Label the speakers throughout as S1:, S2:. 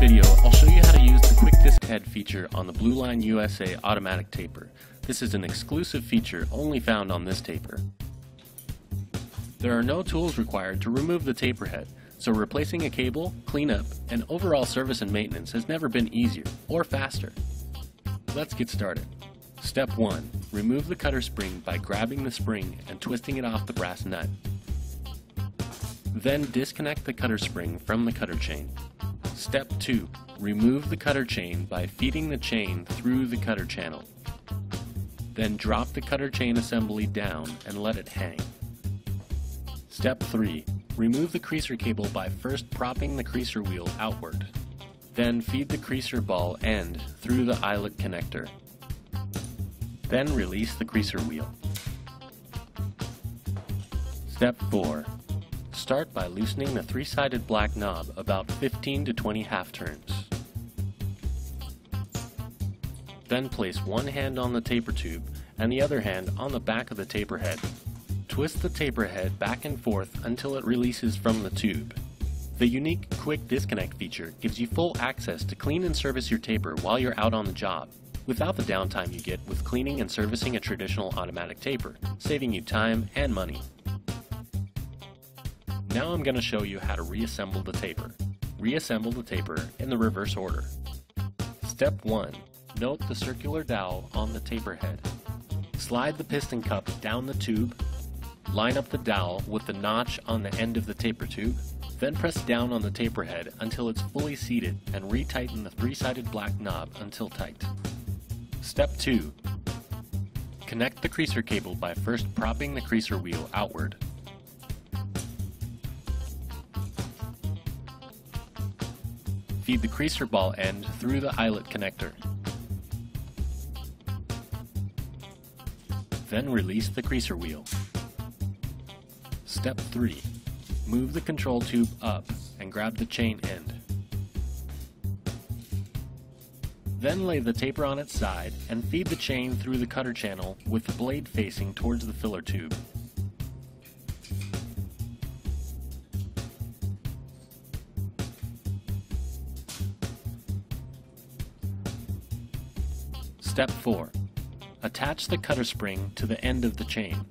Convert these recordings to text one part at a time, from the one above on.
S1: video, I'll show you how to use the Quick Disc Head feature on the Blue Line USA automatic taper. This is an exclusive feature only found on this taper. There are no tools required to remove the taper head, so replacing a cable, cleanup, and overall service and maintenance has never been easier or faster. Let's get started. Step 1. Remove the cutter spring by grabbing the spring and twisting it off the brass nut. Then disconnect the cutter spring from the cutter chain. Step 2. Remove the cutter chain by feeding the chain through the cutter channel. Then drop the cutter chain assembly down and let it hang. Step 3. Remove the creaser cable by first propping the creaser wheel outward. Then feed the creaser ball end through the eyelet connector. Then release the creaser wheel. Step 4. Start by loosening the three-sided black knob about 15 to 20 half turns. Then place one hand on the taper tube and the other hand on the back of the taper head. Twist the taper head back and forth until it releases from the tube. The unique Quick Disconnect feature gives you full access to clean and service your taper while you're out on the job, without the downtime you get with cleaning and servicing a traditional automatic taper, saving you time and money. Now I'm going to show you how to reassemble the taper. Reassemble the taper in the reverse order. Step 1. Note the circular dowel on the taper head. Slide the piston cup down the tube. Line up the dowel with the notch on the end of the taper tube. Then press down on the taper head until it's fully seated and retighten the three-sided black knob until tight. Step 2. Connect the creaser cable by first propping the creaser wheel outward. Feed the creaser ball end through the eyelet connector. Then release the creaser wheel. Step 3. Move the control tube up and grab the chain end. Then lay the taper on its side and feed the chain through the cutter channel with the blade facing towards the filler tube. Step 4. Attach the cutter spring to the end of the chain.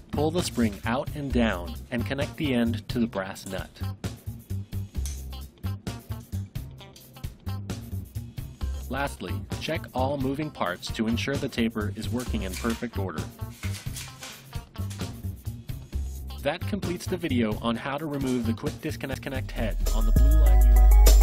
S1: Pull the spring out and down and connect the end to the brass nut. Lastly, check all moving parts to ensure the taper is working in perfect order. That completes the video on how to remove the Quick Disconnect head on the Blue Line USA.